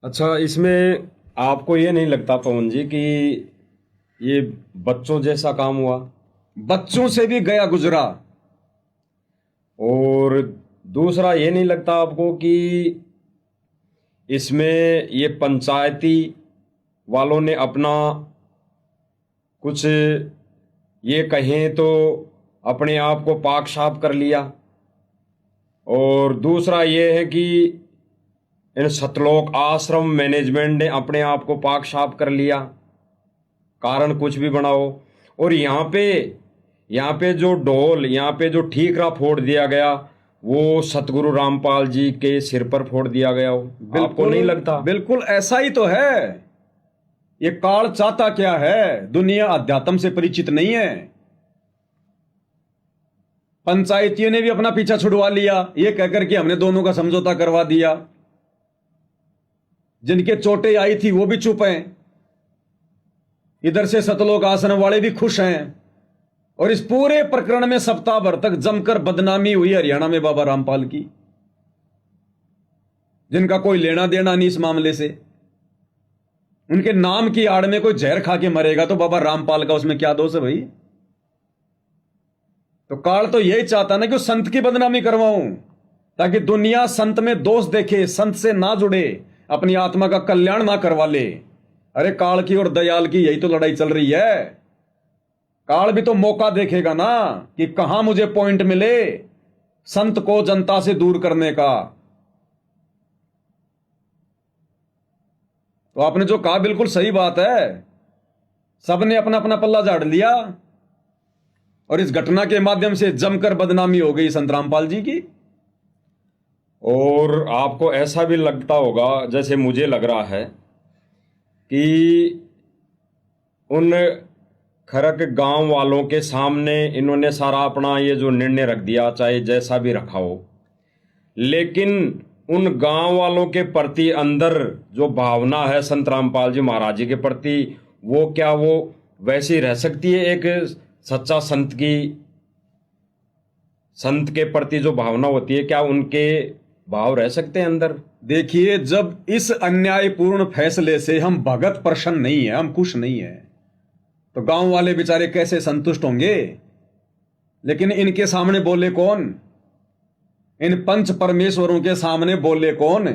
अच्छा, इसमें आपको ये नहीं लगता पवन जी कि ये बच्चों जैसा काम हुआ? बच्चों से भी गया गुजरा। और दूसरा ये नहीं लगता आपको कि इसमें ये पंचायती वालों ने अपना कुछ ये कहें तो अपने आप को पाक साफ कर लिया? और दूसरा ये है कि इन सतलोक आश्रम मैनेजमेंट ने अपने आप को पाक साफ कर लिया, कारण कुछ भी बनाओ। और यहाँ पे जो ढोल, यहाँ पे जो ठीकरा फोड़ दिया गया, वो सतगुरु रामपाल जी के सिर पर फोड़ दिया गया हो। आपको बिल्कुल नहीं लगता? बिल्कुल ऐसा ही तो है। ये काल चाहता क्या है? दुनिया अध्यात्म से परिचित नहीं है। पंचायतियों ने भी अपना पीछा छुड़वा लिया, ये कहकर कि हमने दोनों का समझौता करवा दिया। जिनके चोटें आई थी वो भी चुप हैं। इधर से सतलोक आश्रम वाले भी खुश हैं। और इस पूरे प्रकरण में सप्ताह भर तक जमकर बदनामी हुई हरियाणा में बाबा रामपाल की, जिनका कोई लेना देना नहीं इस मामले से। उनके नाम की आड़ में कोई जहर खा के मरेगा तो बाबा रामपाल का उसमें क्या दोष है भाई? तो काल तो यही चाहता ना कि उस संत की बदनामी करवाऊं, ताकि दुनिया संत में दोष देखे, संत से ना जुड़े, अपनी आत्मा का कल्याण ना करवा ले। अरे काल की और दयाल की यही तो लड़ाई चल रही है। काल भी तो मौका देखेगा ना कि कहां मुझे पॉइंट मिले संत को जनता से दूर करने का। तो आपने जो कहा बिल्कुल सही बात है। सबने अपना अपना पल्ला झाड़ लिया और इस घटना के माध्यम से जमकर बदनामी हो गई संत रामपाल जी की। और आपको ऐसा भी लगता होगा, जैसे मुझे लग रहा है, कि उन खरक गांव वालों के सामने इन्होंने सारा अपना ये जो निर्णय रख दिया, चाहे जैसा भी रखा हो, लेकिन उन गांव वालों के प्रति अंदर जो भावना है संत रामपाल जी महाराज जी के प्रति, वो क्या वो वैसी रह सकती है? एक सच्चा संत के प्रति जो भावना होती है, क्या उनके भाव रह सकते हैं अंदर? देखिए, जब इस अन्यायपूर्ण फैसले से हम भगत प्रसन्न नहीं है, हम खुश नहीं है, तो गांव वाले बेचारे कैसे संतुष्ट होंगे? लेकिन इनके सामने बोले कौन? इन पंच परमेश्वरों के सामने बोले कौन?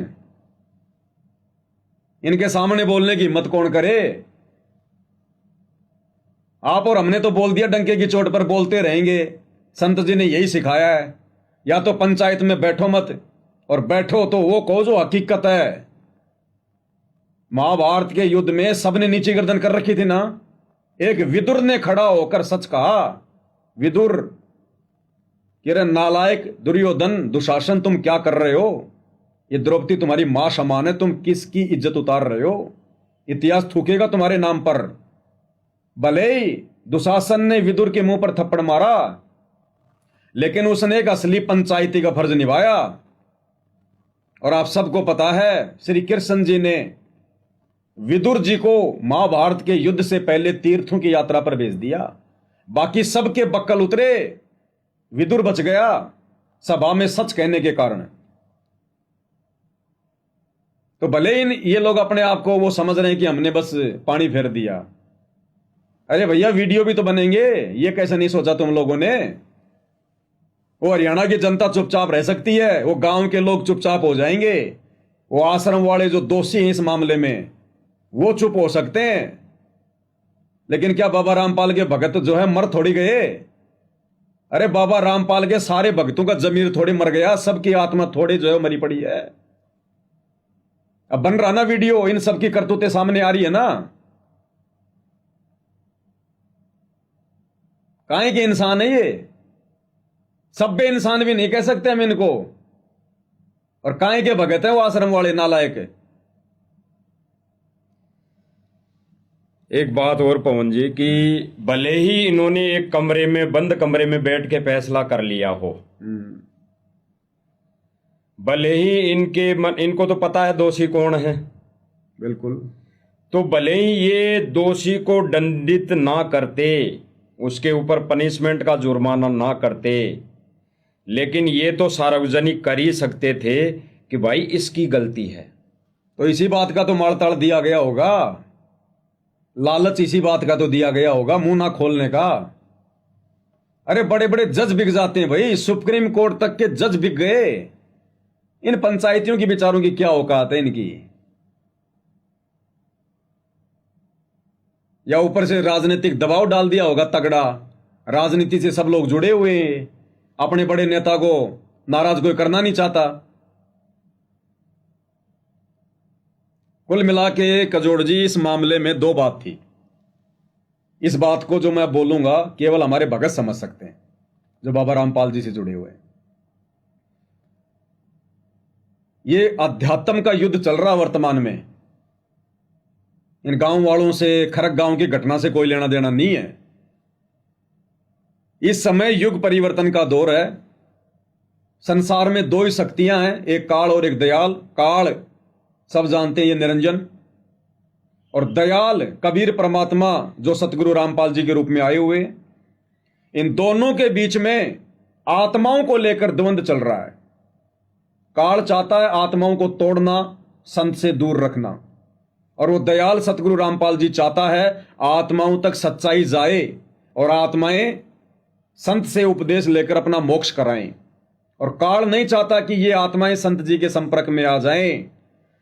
इनके सामने बोलने की हिम्मत कौन करे? आप और हमने तो बोल दिया, डंके की चोट पर बोलते रहेंगे। संत जी ने यही सिखाया है, या तो पंचायत में बैठो मत, और बैठो तो वो कहो जो हकीकत है। महाभारत के युद्ध में सबने नीची गर्दन कर रखी थी ना। एक विदुर ने खड़ा होकर सच कहा। विदुर कि रे नालायक दुर्योधन, दुशासन, तुम क्या कर रहे हो? ये द्रौपदी तुम्हारी मां समान है, तुम किसकी इज्जत उतार रहे हो? इतिहास थूकेगा तुम्हारे नाम पर। भले ही दुशासन ने विदुर के मुंह पर थप्पड़ मारा, लेकिन उसने एक असली पंचायती का फर्ज निभाया। और आप सबको पता है, श्री कृष्ण जी ने विदुर जी को महाभारत के युद्ध से पहले तीर्थों की यात्रा पर भेज दिया। बाकी सबके बक्कल उतरे, विदुर बच गया, सभा में सच कहने के कारण। तो भले ही ये लोग अपने आप को वो समझ रहे हैं कि हमने बस पानी फेर दिया। अरे भैया, वीडियो भी तो बनेंगे। ये कैसे नहीं सोचा तुम लोगों ने? वो हरियाणा की जनता चुपचाप रह सकती है, वो गांव के लोग चुपचाप हो जाएंगे, वो आश्रम वाले जो दोषी हैं इस मामले में वो चुप हो सकते हैं। लेकिन क्या बाबा रामपाल के भगत जो है मर थोड़ी गए? अरे बाबा रामपाल के सारे भक्तों का जमीर थोड़ी मर गया, सबकी आत्मा थोड़ी जो है मरी पड़ी है। अब बन रहा ना वीडियो, इन सबकी करतूतें सामने आ रही है ना। काहे के इंसान है ये? सभ्य इंसान भी नहीं कह सकते हम इनको। और काहे के भगत है वो आश्रम वाले नालायक? एक बात और पवन जी, कि भले ही इन्होंने एक कमरे में, बंद कमरे में बैठ के फैसला कर लिया हो, भले ही इनको तो पता है दोषी कौन है, बिल्कुल। तो भले ही ये दोषी को दंडित ना करते, उसके ऊपर पनिशमेंट का जुर्माना ना करते, लेकिन ये तो सार्वजनिक कर ही सकते थे कि भाई इसकी गलती है। तो इसी बात का तो मालताल दिया गया होगा, लालच इसी बात का तो दिया गया होगा, मुंह ना खोलने का। अरे बड़े बड़े जज बिक जाते हैं भाई, सुप्रीम कोर्ट तक के जज बिक गए। इन पंचायतियों की बेचारों की क्या औकात है इनकी। या ऊपर से राजनीतिक दबाव डाल दिया होगा तगड़ा, राजनीति से सब लोग जुड़े हुए हैं, अपने बड़े नेता को नाराज कोई करना नहीं चाहता। कुल मिला के कजोड़ जी इस मामले में दो बात थी। इस बात को जो मैं बोलूंगा केवल हमारे भगत समझ सकते हैं जो बाबा रामपाल जी से जुड़े हुए हैं। ये अध्यात्म का युद्ध चल रहा वर्तमान में। इन गांव वालों से, खरक गांव की घटना से कोई लेना देना नहीं है। इस समय युग परिवर्तन का दौर है। संसार में दो ही शक्तियां हैं, एक काल और एक दयाल। काल सब जानते हैं, ये निरंजन, और दयाल कबीर परमात्मा जो सतगुरु रामपाल जी के रूप में आए हुए। इन दोनों के बीच में आत्माओं को लेकर द्वंद्व चल रहा है। काल चाहता है आत्माओं को तोड़ना, संत से दूर रखना, और वो दयाल सतगुरु रामपाल जी चाहता है आत्माओं तक सच्चाई जाए और आत्माएं संत से उपदेश लेकर अपना मोक्ष कराएं। और काल नहीं चाहता कि ये आत्माएं संत जी के संपर्क में आ जाएं।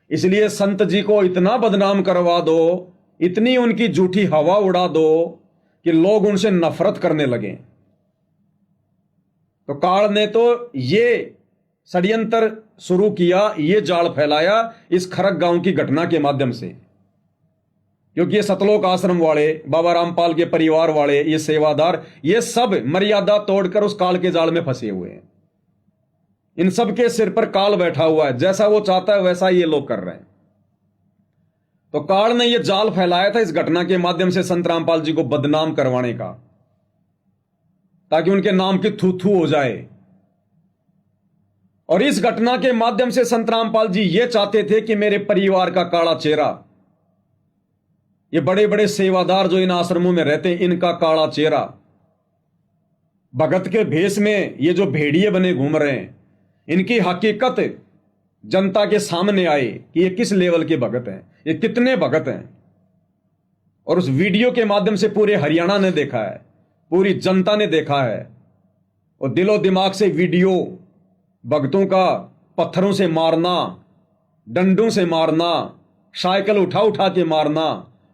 इसलिए संत जी को इतना बदनाम करवा दो, इतनी उनकी झूठी हवा उड़ा दो कि लोग उनसे नफरत करने लगे। तो काल ने तो ये षड्यंत्र शुरू किया, ये जाल फैलाया इस खरक गांव की घटना के माध्यम से, क्योंकि ये सतलोक आश्रम वाले, बाबा रामपाल के परिवार वाले, ये सेवादार, ये सब मर्यादा तोड़कर उस काल के जाल में फंसे हुए हैं। इन सब के सिर पर काल बैठा हुआ है, जैसा वो चाहता है वैसा ये लोग कर रहे हैं। तो काल ने ये जाल फैलाया था इस घटना के माध्यम से संत रामपाल जी को बदनाम करवाने का, ताकि उनके नाम की थू थू हो जाए। और इस घटना के माध्यम से संत रामपाल जी ये चाहते थे कि मेरे परिवार का काला चेहरा, ये बड़े बड़े सेवादार जो इन आश्रमों में रहते हैं, इनका काला चेहरा, भगत के भेष में ये जो भेड़िए बने घूम रहे हैं, इनकी हकीकत जनता के सामने आए कि ये किस लेवल के भगत हैं, ये कितने भगत हैं। और उस वीडियो के माध्यम से पूरे हरियाणा ने देखा है, पूरी जनता ने देखा है। और दिलो दिमाग से वीडियो, भक्तों का पत्थरों से मारना, डंडों से मारना, साइकिल उठा उठा के मारना,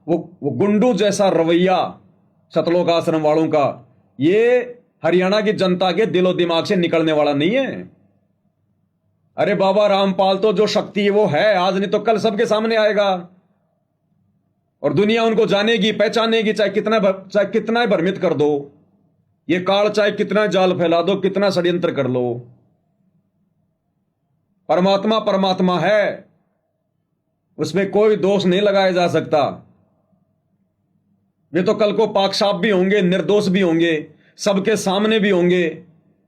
वो गुंडू जैसा रवैया सतलोक आश्रम वालों का, ये हरियाणा की जनता के दिलो दिमाग से निकलने वाला नहीं है। अरे बाबा रामपाल तो जो शक्ति है वो है, आज नहीं तो कल सबके सामने आएगा और दुनिया उनको जानेगी, पहचानेगी, चाहे कितना भ्रमित कर दो ये काल, चाहे कितना जाल फैला दो, कितना षड्यंत्र कर लो। परमात्मा परमात्मा है, उसमें कोई दोष नहीं लगाया जा सकता। वे तो कल को पाक साफ भी होंगे, निर्दोष भी होंगे, सबके सामने भी होंगे।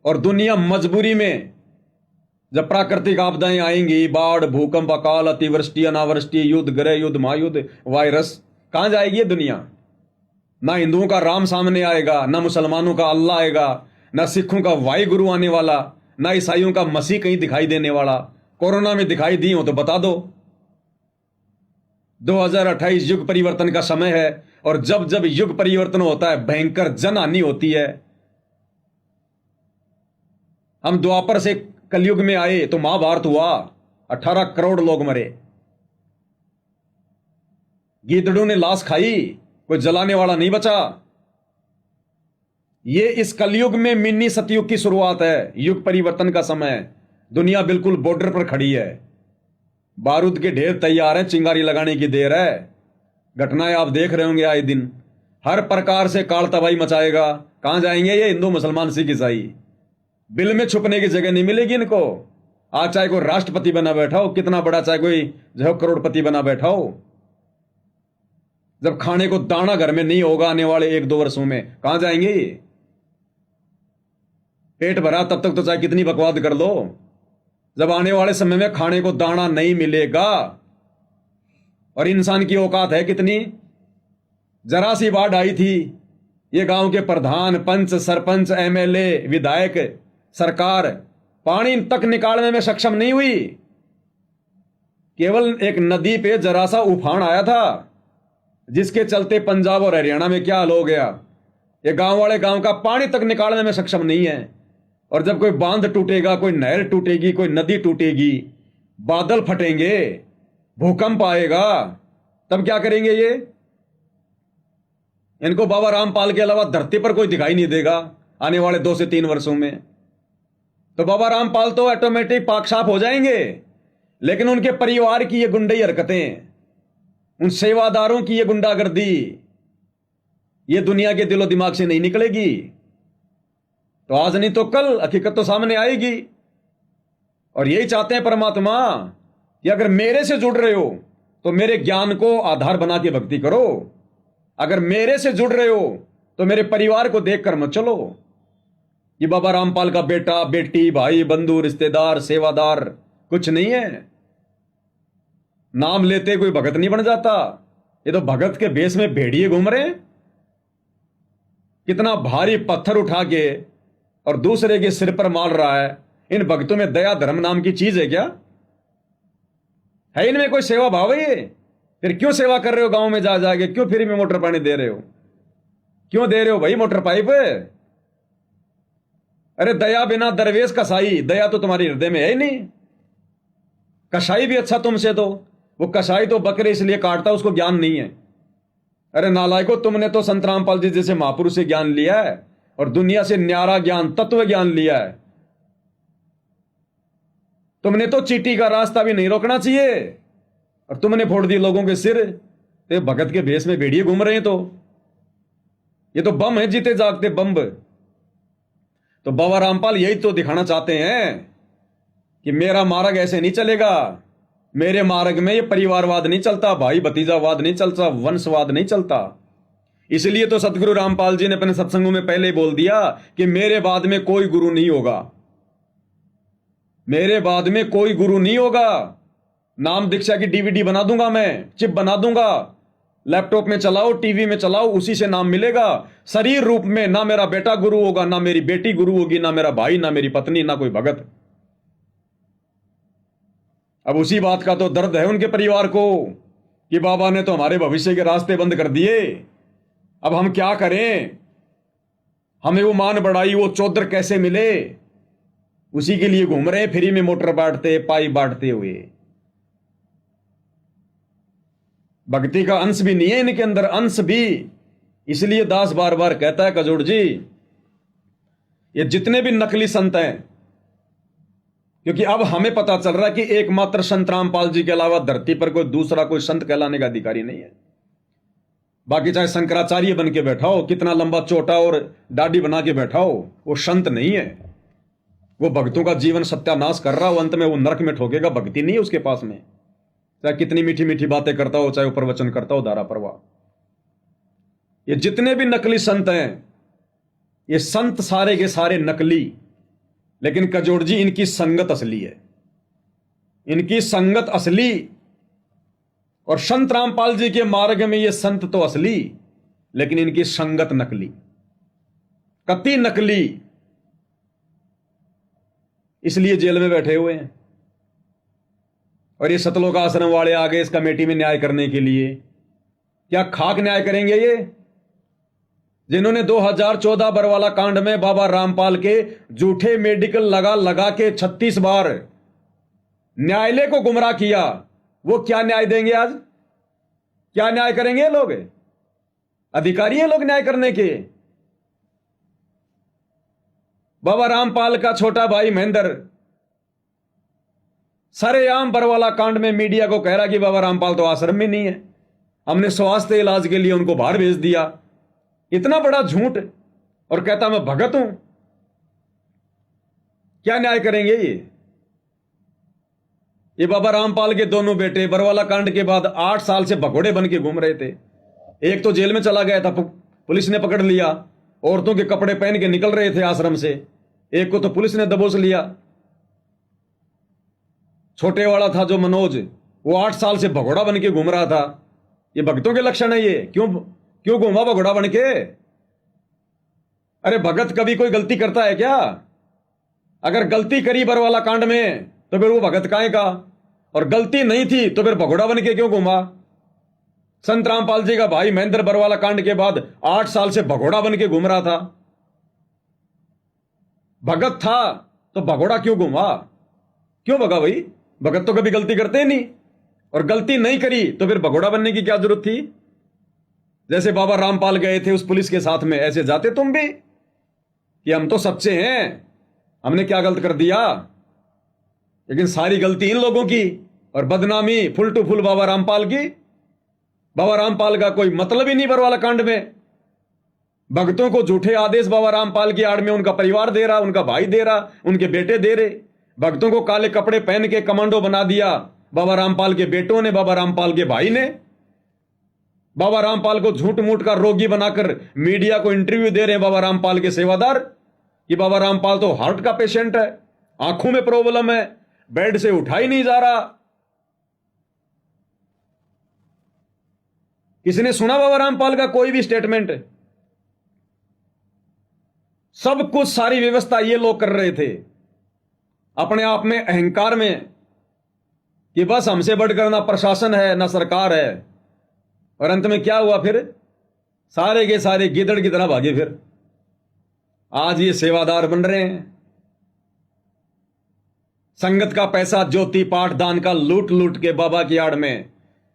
और दुनिया मजबूरी में, जब प्राकृतिक आपदाएं आएंगी, बाढ़, भूकंप, अकाल, अतिवृष्टि, अनावृष्टि, युद्ध, गृह युद्ध, महायुद्ध, वायरस, कहां जाएगी ये दुनिया? ना हिंदुओं का राम सामने आएगा, ना मुसलमानों का अल्लाह आएगा, ना सिखों का वाहि गुरु आने वाला, ना ईसाइयों का मसीह कहीं दिखाई देने वाला। कोरोना में दिखाई दी हो तो बता दो। 2028 युग परिवर्तन का समय है, और जब जब युग परिवर्तन होता है भयंकर जनहानि होती है। हम द्वापर से कलयुग में आए तो महाभारत हुआ, 18 करोड़ लोग मरे, गीदड़ों ने लाश खाई, कोई जलाने वाला नहीं बचा। ये इस कलयुग में मिनी सतयुग की शुरुआत है, युग परिवर्तन का समय। दुनिया बिल्कुल बॉर्डर पर खड़ी है, बारूद के ढेर तैयार हैं, चिंगारी लगाने की देर है। घटनाएं आप देख रहे होंगे आए दिन, हर प्रकार से काल तबाही मचाएगा। कहां जाएंगे ये हिंदू, मुसलमान, सिख, ईसाई? बिल में छुपने की जगह नहीं मिलेगी इनको। आज चाहे कोई राष्ट्रपति बना बैठा हो, कितना बड़ा, चाहे कोई जो करोड़पति बना बैठा हो, जब खाने को दाना घर में नहीं होगा आने वाले 1-2 वर्षों में, कहां जाएंगे ये? पेट भरा तब तक तो चाहे कितनी बकवाद कर लो, जब आने वाले समय में खाने को दाना नहीं मिलेगा। और इंसान की औकात है कितनी? जरा सी बाढ़ आई थी, ये गांव के प्रधान, पंच, सरपंच, एमएलए, विधायक, सरकार पानी तक निकालने में सक्षम नहीं हुई, केवल एक नदी पे जरा सा उफान आया था, जिसके चलते पंजाब और हरियाणा में क्या हाल हो गया। ये गांव वाले गांव का पानी तक निकालने में सक्षम नहीं है। और जब कोई बांध टूटेगा, कोई नहर टूटेगी, कोई नदी टूटेगी, बादल फटेंगे, भूकंप आएगा, तब क्या करेंगे ये? इनको बाबा रामपाल के अलावा धरती पर कोई दिखाई नहीं देगा आने वाले 2 से 3 वर्षों में। तो बाबा रामपाल तो ऑटोमेटिक पाक साफ हो जाएंगे, लेकिन उनके परिवार की ये गुंडई हरकतें, उन सेवादारों की ये गुंडागर्दी, ये दुनिया के दिलो दिमाग से नहीं निकलेगी। तो आज नहीं तो कल हकीकत तो सामने आएगी। और यही चाहते हैं परमात्मा कि अगर मेरे से जुड़ रहे हो तो मेरे ज्ञान को आधार बना के भक्ति करो। अगर मेरे से जुड़ रहे हो तो मेरे परिवार को देखकर मत चलो। ये बाबा रामपाल का बेटा, बेटी, भाई, बंधु, रिश्तेदार, सेवादार कुछ नहीं है। नाम लेते कोई भगत नहीं बन जाता। ये तो भगत के भेष में भेड़िए घूम रहे हैं। कितना भारी पत्थर उठा के और दूसरे के सिर पर मार रहा है। इन भक्तों में दया धर्म नाम की चीज है क्या? है इनमें कोई सेवा भाव है? ये फिर क्यों सेवा कर रहे हो? गांव में जा जाके क्यों फ्री में मोटर पानी दे रहे हो? क्यों दे रहे हो भाई मोटर पाइप? अरे दया बिना दरवेश कसाई, दया तो तुम्हारे हृदय में है ही नहीं। कसाई भी अच्छा तुमसे, तो वो कसाई तो बकरे इसलिए काटता, उसको ज्ञान नहीं है। अरे नालायको, तुमने तो संत रामपाल जी जैसे महापुरुष से ज्ञान लिया है और दुनिया से न्यारा ज्ञान, तत्व ज्ञान लिया है। तुमने तो चींटी का रास्ता भी नहीं रोकना चाहिए और तुमने फोड़ दिए लोगों के सिर। तो भगत के भेष में भेड़िए घूम रहे हैं। तो ये तो बम है, जीते जागते बम। तो बाबा रामपाल यही तो दिखाना चाहते हैं कि मेरा मार्ग ऐसे नहीं चलेगा। मेरे मार्ग में ये परिवारवाद नहीं चलता, भाई भतीजावाद नहीं चलता, वंशवाद नहीं चलता। इसलिए तो सतगुरु रामपाल जी ने अपने सत्संगों में पहले बोल दिया कि मेरे बाद में कोई गुरु नहीं होगा। मेरे बाद में कोई गुरु नहीं होगा। नाम दीक्षा की डीवीडी बना दूंगा, मैं चिप बना दूंगा, लैपटॉप में चलाओ, टीवी में चलाओ, उसी से नाम मिलेगा। शरीर रूप में ना मेरा बेटा गुरु होगा, ना मेरी बेटी गुरु होगी, ना मेरा भाई, ना मेरी पत्नी, ना कोई भगत। अब उसी बात का तो दर्द है उनके परिवार को कि बाबा ने तो हमारे भविष्य के रास्ते बंद कर दिए। अब हम क्या करें? हमें वो मान बढ़ाई, वो चौधर कैसे मिले, उसी के लिए घूम रहे हैं फ्री में मोटर बांटते, पाई बांटते हुए। भक्ति का अंश भी नहीं है इनके अंदर, अंश भी। इसलिए दास बार बार कहता है, कजोड़ जी, ये जितने भी नकली संत हैं, क्योंकि अब हमें पता चल रहा है कि एकमात्र संत रामपाल जी के अलावा धरती पर कोई दूसरा कोई संत कहलाने का अधिकारी नहीं है। बाकी चाहे शंकराचार्य बन के बैठा हो, कितना लंबा चोटा और दाढ़ी बना के बैठा हो, वो संत नहीं है। वो भक्तों का जीवन सत्यानाश कर रहा हो, अंत में वो नरक में ठोकेगा। भक्ति नहीं है उसके पास में, चाहे कितनी मीठी मीठी बातें करता हो, चाहे वो प्रवचन करता हो, धारा प्रवाह। ये जितने भी नकली संत हैं, ये संत सारे के सारे नकली। लेकिन कजोड़ जी, इनकी संगत असली है, इनकी संगत असली। और संत रामपाल जी के मार्ग में ये संत तो असली, लेकिन इनकी संगत नकली, कति नकली। इसलिए जेल में बैठे हुए हैं। और ये सतलोक आश्रम वाले आ गए इस कमेटी में न्याय करने के लिए। क्या खाक न्याय करेंगे ये? जिन्होंने 2014 बरवाला कांड में बाबा रामपाल के झूठे मेडिकल लगा लगा के 36 बार न्यायालय को गुमराह किया, वो क्या न्याय देंगे आज? क्या न्याय करेंगे ये लोग? अधिकारी हैं लोग न्याय करने के। बाबा रामपाल का छोटा भाई महेंद्र सरेआम बरवाला कांड में मीडिया को कह रहा कि बाबा रामपाल तो आश्रम में नहीं है, हमने स्वास्थ्य इलाज के लिए उनको बाहर भेज दिया। इतना बड़ा झूठ, और कहता मैं भगत हूं। क्या न्याय करेंगे ये बाबा रामपाल के दोनों बेटे बरवाला कांड के बाद 8 साल से भगोड़े बन के घूम रहे थे। एक तो जेल में चला गया था, पुलिस ने पकड़ लिया, औरतों के कपड़े पहन के निकल रहे थे आश्रम से। एक को तो पुलिस ने दबोच लिया। छोटे वाला था जो मनोज, वो 8 साल से भगोड़ा बन के घूम रहा था। ये भक्तों के लक्षण है ये? क्यों घूमा भगोड़ा बन के? अरे भगत कभी कोई गलती करता है क्या? अगर गलती करी बरवाला कांड में तो फिर वो भगत काहे का? और गलती नहीं थी तो फिर भगोड़ा बन के क्यों घूमा? संत रामपाल जी का भाई महेंद्र बरवाला कांड के बाद 8 साल से भगोड़ा बन के घूम रहा था। भगत था तो भगोड़ा क्यों घूमा? क्यों भगा भाई? भगत तो कभी गलती करते ही नहीं, और गलती नहीं करी तो फिर भगोड़ा बनने की क्या जरूरत थी? जैसे बाबा रामपाल गए थे उस पुलिस के साथ में, ऐसे जाते तुम भी कि हम तो सच्चे हैं, हमने क्या गलत कर दिया? लेकिन सारी गलती इन लोगों की और बदनामी फुल टू फुल बाबा रामपाल की। बाबा रामपाल का कोई मतलब ही नहीं बरवाला कांड में। भक्तों को झूठे आदेश बाबा रामपाल की आड़ में उनका परिवार दे रहा, उनका भाई दे रहा, उनके बेटे दे रहे। भक्तों को काले कपड़े पहन के कमांडो बना दिया बाबा रामपाल के बेटों ने, बाबा रामपाल के भाई ने। बाबा रामपाल को झूठ मूठ का रोगी बनाकर मीडिया को इंटरव्यू दे रहे हैं बाबा रामपाल के सेवादार कि बाबा रामपाल तो हार्ट का पेशेंट है, आंखों में प्रॉब्लम है, बेड से उठा ही नहीं जा रहा। किसने सुना बाबा रामपाल का कोई भी स्टेटमेंट? सब कुछ सारी व्यवस्था ये लोग कर रहे थे अपने आप में, अहंकार में, कि बस हमसे बढ़कर ना प्रशासन है ना सरकार है। और अंत में क्या हुआ फिर? सारे के सारे गिदड़ की तरह भागे। फिर आज ये सेवादार बन रहे हैं। संगत का पैसा ज्योति पाठ दान का लूट लूट के बाबा की आड़ में,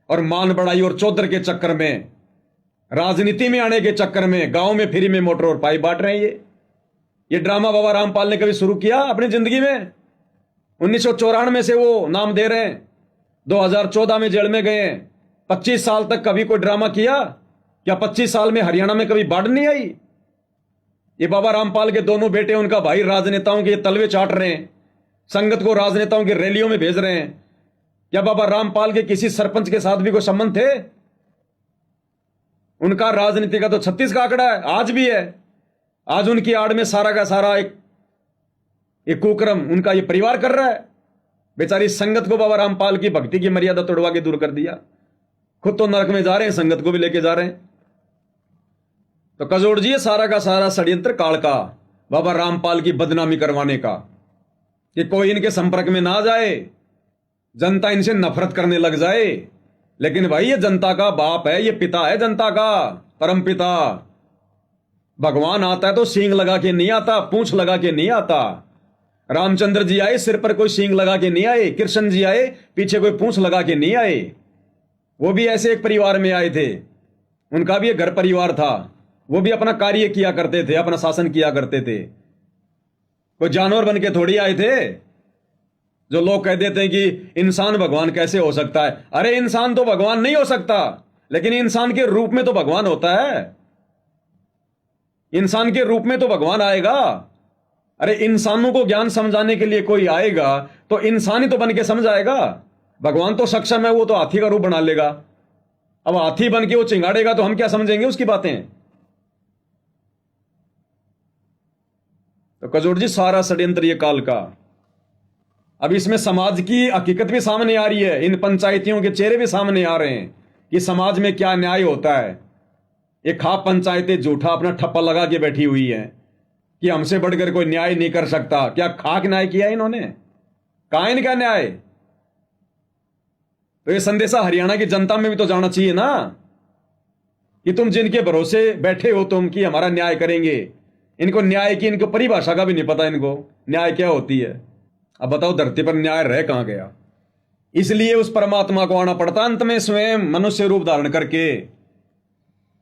और मान बढ़ाई और चौधर के चक्कर में, राजनीति में आने के चक्कर में गांव में फ्री में मोटर और पाइप बांट रहे हैं। ये ड्रामा बाबा रामपाल ने कभी शुरू किया अपनी जिंदगी में? 1994 से वो नाम दे रहे हैं, 2014 में जेल में गए हैं। 25 साल तक कभी कोई ड्रामा किया क्या? 25 साल में हरियाणा में कभी बाढ़ नहीं आई? ये बाबा रामपाल के दोनों बेटे, उनका भाई राजनेताओं के तलवे चाट रहे हैं, संगत को राजनेताओं की रैलियों में भेज रहे हैं। क्या बाबा रामपाल के किसी सरपंच के साथ भी कोई संबंध थे? उनका राजनीति का तो 36 का आंकड़ा है, आज भी है। आज उनकी आड़ में सारा का सारा एक कुकर्म उनका ये परिवार कर रहा है। बेचारी संगत को बाबा रामपाल की भक्ति की मर्यादा तोड़वा के दूर कर दिया। खुद तो नरक में जा रहे हैं, संगत को भी लेके जा रहे हैं। तो कजोड़ जी, ये सारा का सारा षड्यंत्र काल का, बाबा रामपाल की बदनामी करवाने का, कि कोई इनके संपर्क में ना जाए, जनता इनसे नफरत करने लग जाए। लेकिन भाई ये जनता का बाप है, ये पिता है जनता का, परम पिता। भगवान आता है तो सींग लगा के नहीं आता, पूंछ लगा के नहीं आता। रामचंद्र जी आए, सिर पर कोई सींग लगा के नहीं आए। कृष्ण जी आए, पीछे कोई पूंछ लगा के नहीं आए। वो भी ऐसे एक परिवार में आए थे, उनका भी एक घर परिवार था, वो भी अपना कार्य किया करते थे, अपना शासन किया करते थे। कोई जानवर बन के थोड़ी आए थे। जो लोग कह देते हैं कि इंसान भगवान कैसे हो सकता है, अरे इंसान तो भगवान नहीं हो सकता, लेकिन इंसान के रूप में तो भगवान होता है। इंसान के रूप में तो भगवान आएगा। अरे इंसानों को ज्ञान समझाने के लिए कोई आएगा तो इंसान ही तो बन के समझाएगा। भगवान तो सक्षम है, वो तो हाथी का रूप बना लेगा। अब हाथी बन के वो चिंगाड़ेगा तो हम क्या समझेंगे उसकी बातें? तो कजोड़ जी, सारा षड्यंत्र ये काल का। अब इसमें समाज की हकीकत भी सामने आ रही है, इन पंचायतियों के चेहरे भी सामने आ रहे हैं कि समाज में क्या न्याय होता है। एक खाप पंचायतें झूठा अपना ठप्पा लगा के बैठी हुई है कि हमसे बढ़कर कोई न्याय नहीं कर सकता। क्या खाक न्याय किया इन्होंने? कहां इनका न्याय? तो ये संदेशा हरियाणा की जनता में भी तो जाना चाहिए ना, कि तुम जिनके भरोसे बैठे हो तुम कि हमारा न्याय करेंगे, इनको न्याय की इनको परिभाषा का भी नहीं पता, इनको न्याय क्या होती है। अब बताओ धरती पर न्याय रह कहां गया? इसलिए उस परमात्मा को आना पड़ता अंत में, स्वयं मनुष्य रूप धारण करके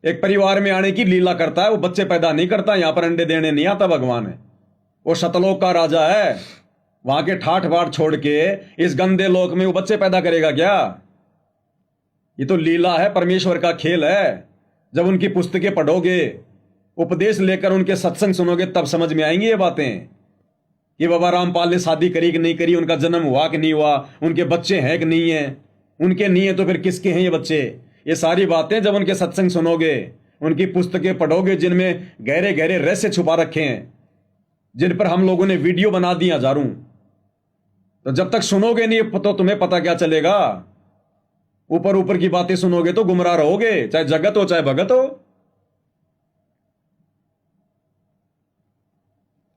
एक परिवार में आने की लीला करता है। वो बच्चे पैदा नहीं करता, यहां पर अंडे देने नहीं आता भगवान है। वो शतलोक का राजा है, वहां के ठाठ बाट छोड़ के इस गंदे लोक में वो बच्चे पैदा करेगा क्या? ये तो लीला है, परमेश्वर का खेल है। जब उनकी पुस्तकें पढ़ोगे, उपदेश लेकर उनके सत्संग सुनोगे, तब समझ में आएंगी ये बातें कि बाबा रामपाल ने शादी करी कि नहीं करी, उनका जन्म हुआ कि नहीं हुआ, उनके बच्चे हैं कि नहीं है। उनके नहीं है तो फिर किसके हैं ये बच्चे? ये सारी बातें जब उनके सत्संग सुनोगे, उनकी पुस्तकें पढ़ोगे जिनमें गहरे गहरे रहस्य छुपा रखे हैं, जिन पर हम लोगों ने वीडियो बना दी हजारों, तो जब तक सुनोगे नहीं तो तुम्हें पता क्या चलेगा? ऊपर ऊपर की बातें सुनोगे तो गुमराह रहोगे, चाहे जगत हो चाहे भगत हो।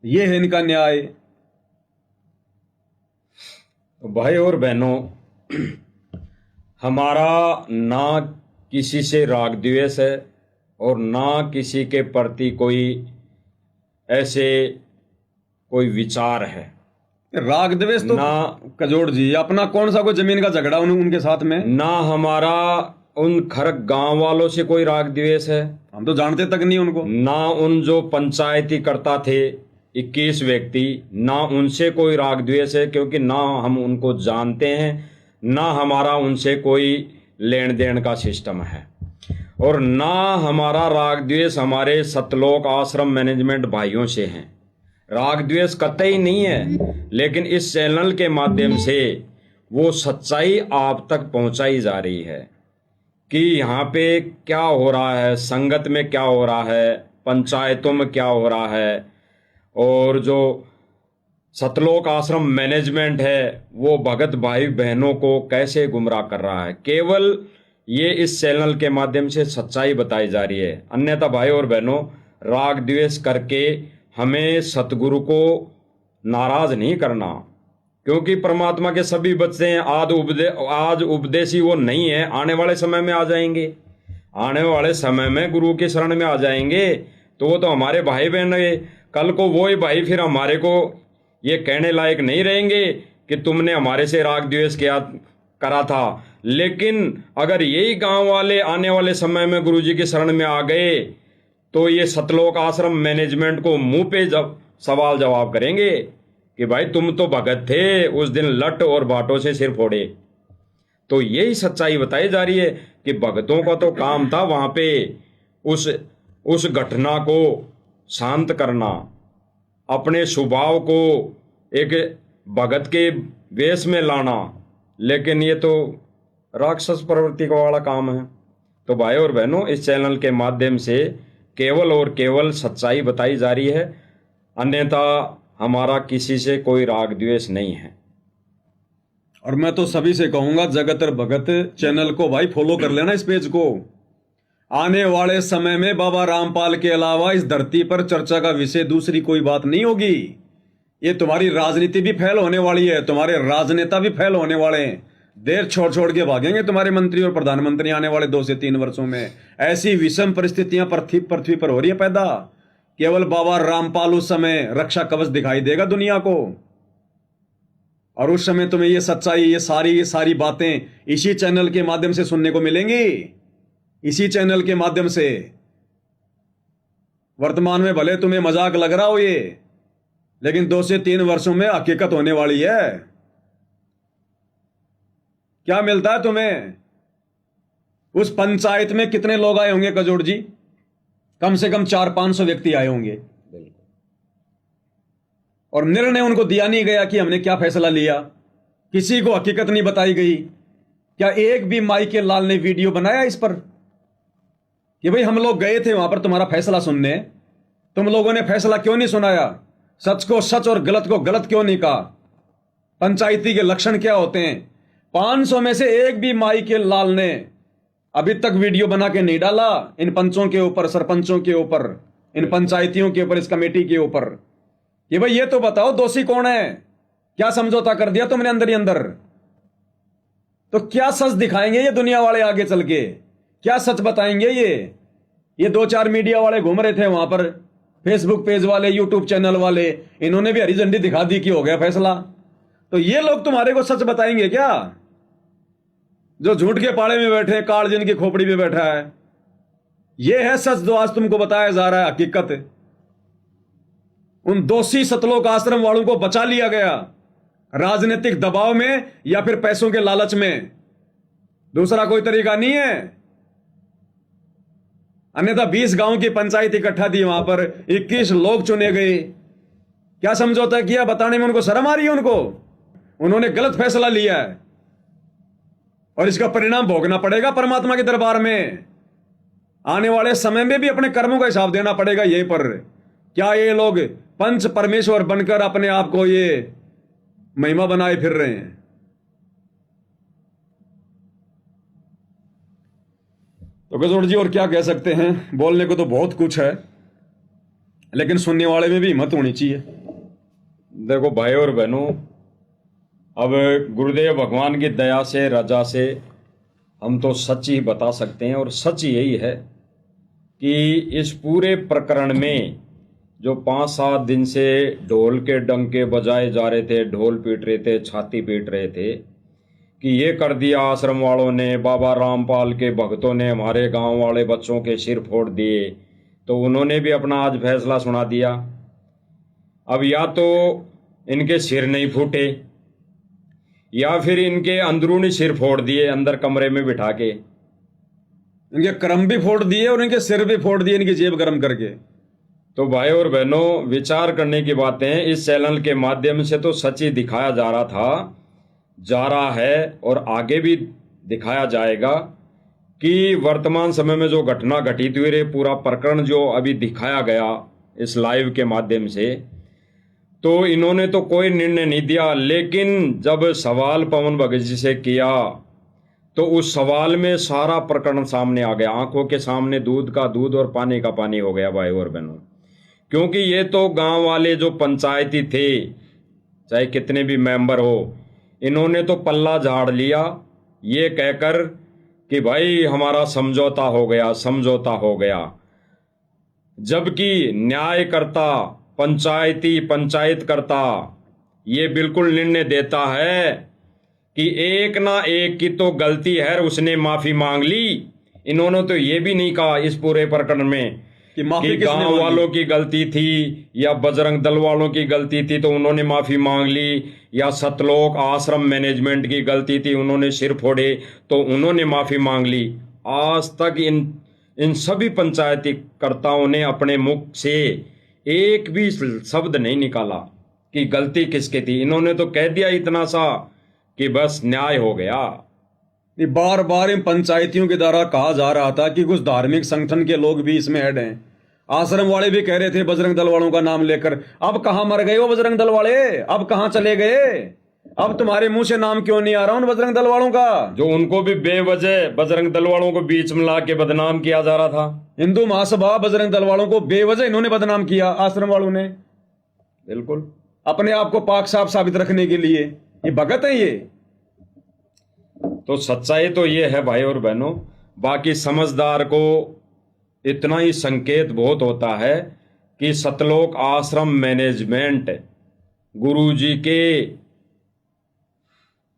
ये है इनका न्याय। भाई और बहनों, हमारा ना किसी से राग द्वेष है और ना किसी के प्रति कोई ऐसे कोई विचार है। राग द्वेष तो ना कजोड़ जी, अपना कौन सा कोई जमीन का झगड़ा उनके साथ में? ना हमारा उन खरक गांव वालों से कोई राग द्वेष है, हम तो जानते तक नहीं उनको। ना उन जो पंचायती करता थे 21 व्यक्ति, ना उनसे कोई राग द्वेष है, क्योंकि ना हम उनको जानते हैं, ना हमारा उनसे कोई लेन देन का सिस्टम है, और ना हमारा राग द्वेष हमारे सतलोक आश्रम मैनेजमेंट भाइयों से है। राग द्वेष कतई नहीं है, लेकिन इस चैनल के माध्यम से वो सच्चाई आप तक पहुंचाई जा रही है कि यहाँ पे क्या हो रहा है, संगत में क्या हो रहा है, पंचायतों में क्या हो रहा है, और जो सतलोक आश्रम मैनेजमेंट है वो भगत भाई बहनों को कैसे गुमराह कर रहा है। केवल ये इस चैनल के माध्यम से सच्चाई बताई जा रही है। अन्यथा भाई और बहनों, राग द्वेष करके हमें सतगुरु को नाराज नहीं करना, क्योंकि परमात्मा के सभी बच्चे हैं। आज उपदेशी वो नहीं है, आने वाले समय में आ जाएंगे। आने वाले समय में गुरु के शरण में आ जाएंगे तो वो तो हमारे भाई बहन रहे। कल को वो ही भाई फिर हमारे को ये कहने लायक नहीं रहेंगे कि तुमने हमारे से राग द्वेष किया करा था। लेकिन अगर यही गांव वाले आने वाले समय में गुरु जी के शरण में आ गए तो ये सतलोक आश्रम मैनेजमेंट को मुंह पे सवाल जवाब करेंगे कि भाई तुम तो भगत थे, उस दिन लट और बाटों से सिर फोड़े। तो यही सच्चाई बताई जा रही है कि भगतों का तो काम था वहां पे उस घटना को शांत करना, अपने स्वभाव को एक भगत के वेश में लाना, लेकिन ये तो राक्षस प्रवृत्ति का वाला काम है। तो भाई और बहनों, इस चैनल के माध्यम से केवल और केवल सच्चाई बताई जा रही है, अन्यथा हमारा किसी से कोई राग द्वेष नहीं है। और मैं तो सभी से कहूंगा, जगत और भगत चैनल को भाई फॉलो कर लेना, इस पेज को। आने वाले समय में बाबा रामपाल के अलावा इस धरती पर चर्चा का विषय दूसरी कोई बात नहीं होगी। ये तुम्हारी राजनीति भी फैल होने वाली है, तुम्हारे राजनेता भी फैल होने वाले हैं। देर छोड़ छोड़ के भागेंगे तुम्हारे मंत्री और प्रधानमंत्री आने वाले 2 से 3 वर्षों में। ऐसी विषम परिस्थितियां पृथ्वी पर हो रही है पैदा। केवल बाबा रामपाल उस समय रक्षा कवच दिखाई देगा दुनिया को, और उस समय तुम्हें ये सच्चाई, ये सारी बातें इसी चैनल के माध्यम से सुनने को मिलेंगी। इसी चैनल के माध्यम से। वर्तमान में भले तुम्हें मजाक लग रहा हो ये, लेकिन 2 से 3 वर्षों में हकीकत होने वाली है। क्या मिलता है तुम्हें? उस पंचायत में कितने लोग आए होंगे कजोड़ जी? कम से कम 400-500 व्यक्ति आए होंगे, और निर्णय उनको दिया नहीं गया कि हमने क्या फैसला लिया। किसी को हकीकत नहीं बताई गई। क्या एक भी माई के लाल ने वीडियो बनाया इस पर कि भाई हम लोग गए थे वहां पर तुम्हारा फैसला सुनने, तुम लोगों ने फैसला क्यों नहीं सुनाया? सच को सच और गलत को गलत क्यों नहीं कहा? पंचायती के लक्षण क्या होते हैं? 500 में से एक भी माई के लाल ने अभी तक वीडियो बना के नहीं डाला इन पंचों के ऊपर, सरपंचों के ऊपर, इन पंचायतियों के ऊपर, इस कमेटी के ऊपर कि भाई ये तो बताओ दोषी कौन है? क्या समझौता कर दिया तुमने अंदर ही अंदर? तो क्या सच दिखाएंगे ये दुनिया वाले आगे चल के? क्या सच बताएंगे ये 2-4 मीडिया वाले घूम रहे थे वहां पर, फेसबुक पेज वाले, यूट्यूब चैनल वाले, इन्होंने भी हरी झंडी दिखा दी कि हो गया फैसला। तो ये लोग तुम्हारे को सच बताएंगे क्या? जो झूठ के पाड़े में बैठे, काल जिनकी खोपड़ी में बैठा है, ये है सच जो आज तुमको बताया जा रहा है, हकीकत। उन दोषी सतलोक आश्रम वालों को बचा लिया गया राजनीतिक दबाव में या फिर पैसों के लालच में। दूसरा कोई तरीका नहीं है। अन्यथा 20 गांव की पंचायत इकट्ठा थी, वहां पर 21 लोग चुने गए। क्या समझौता किया बताने में उनको शर्म आ रही है? उन्होंने गलत फैसला लिया है, और इसका परिणाम भोगना पड़ेगा परमात्मा के दरबार में। आने वाले समय में भी अपने कर्मों का हिसाब देना पड़ेगा यहीं पर। क्या ये लोग पंच परमेश्वर बनकर अपने आप को ये महिमा बनाए फिर रहे हैं? तो गजोड़ जी और क्या कह सकते हैं? बोलने को तो बहुत कुछ है, लेकिन सुनने वाले में भी हिम्मत होनी चाहिए। देखो भाई और बहनों, अब गुरुदेव भगवान की दया से, रजा से हम तो सच ही बता सकते हैं, और सच यही है कि इस पूरे प्रकरण में जो 5-7 दिन से ढोल के डंके बजाए जा रहे थे, ढोल पीट रहे थे, छाती पीट रहे थे कि ये कर दिया आश्रम वालों ने, बाबा रामपाल के भक्तों ने हमारे गांव वाले बच्चों के सिर फोड़ दिए, तो उन्होंने भी अपना आज फैसला सुना दिया। अब या तो इनके सिर नहीं फूटे या फिर इनके अंदरूनी सिर फोड़ दिए अंदर कमरे में बिठा के। इनके कर्म भी फोड़ दिए और इनके सिर भी फोड़ दिए, इनकी जेब गर्म करके। तो भाई और बहनों, विचार करने की बातें इस चैनल के माध्यम से तो सच ही दिखाया जा रहा था, जा रहा है और आगे भी दिखाया जाएगा कि वर्तमान समय में जो घटना घटित हुई रही, पूरा प्रकरण जो अभी दिखाया गया इस लाइव के माध्यम से, तो इन्होंने तो कोई निर्णय नहीं दिया, लेकिन जब सवाल पवन भगत जी से किया तो उस सवाल में सारा प्रकरण सामने आ गया, आंखों के सामने दूध का दूध और पानी का पानी हो गया भाई और बहनों। क्योंकि ये तो गांव वाले जो पंचायती थे, चाहे कितने भी मेंबर हो, इन्होंने तो पल्ला झाड़ लिया ये कहकर कि भाई हमारा समझौता हो गया, समझौता हो गया। जबकि न्यायकर्ता, पंचायतकर्ता ये बिल्कुल निर्णय देता है कि एक ना एक की तो गलती है, उसने माफी मांग ली। इन्होंने तो ये भी नहीं कहा इस पूरे प्रकरण में कि माफी कि गांव वालों की गलती थी या बजरंग दल वालों की गलती थी तो उन्होंने माफी मांग ली, या सतलोक आश्रम मैनेजमेंट की गलती थी, उन्होंने सिर फोड़े तो उन्होंने माफी मांग ली। आज तक इन सभी पंचायती कर्ताओं ने अपने मुख से एक भी शब्द नहीं निकाला कि गलती किसकी थी। इन्होंने तो कह दिया इतना सा कि बस न्याय हो गया। ये बार बार इन पंचायतियों के द्वारा कहा जा रहा था कि कुछ धार्मिक संगठन के लोग भी इसमें ऐड हैं। आश्रम वाले भी कह रहे थे बजरंग दल वालों का नाम लेकर, अब कहां मर गए वो बजरंग दल वाले, अब कहां चले गए, अब तुम्हारे मुंह से नाम क्यों नहीं आ रहा उन बजरंग दल वालों का, जो उनको भी बेवजह बजरंग दल वालों को बीच में ला के बदनाम किया जा रहा था। हिंदू महासभा बजरंग दल वालों को बेवजह इन्होंने बदनाम किया, आश्रम वालों ने, बिल्कुल अपने आप को पाक साफ साबित रखने के लिए। ये भगत है ये। तो सच्चाई तो ये है भाई और बहनों। बाकी समझदार को इतना ही संकेत बहुत होता है कि सतलोक आश्रम मैनेजमेंट गुरुजी के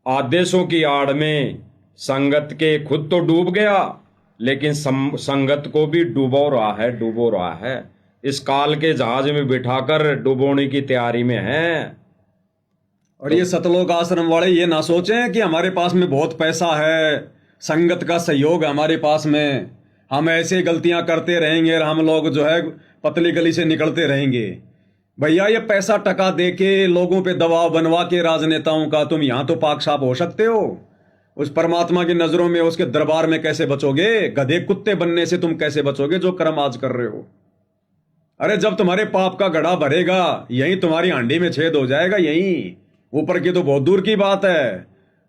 आदेशों की आड़ में संगत के खुद तो डूब गया, लेकिन संगत को भी डूबो रहा है। इस काल के जहाज में बिठाकर डुबोने की तैयारी में है। और ये सतलोक आश्रम वाले ये ना सोचें कि हमारे पास में बहुत पैसा है, संगत का सहयोग है हमारे पास में, हम ऐसे गलतियां करते रहेंगे और हम लोग जो है पतली गली से निकलते रहेंगे। भैया ये पैसा टका दे के लोगों पे दबाव बनवा के राजनेताओं का तुम यहां तो पाक साफ हो सकते हो, उस परमात्मा की नजरों में उसके दरबार में कैसे बचोगे? गधे कुत्ते बनने से तुम कैसे बचोगे जो कर्म आज कर रहे हो? अरे जब तुम्हारे पाप का घड़ा भरेगा यहीं तुम्हारी हांडी में छेद हो जाएगा, यहीं ऊपर की तो बहुत दूर की बात है।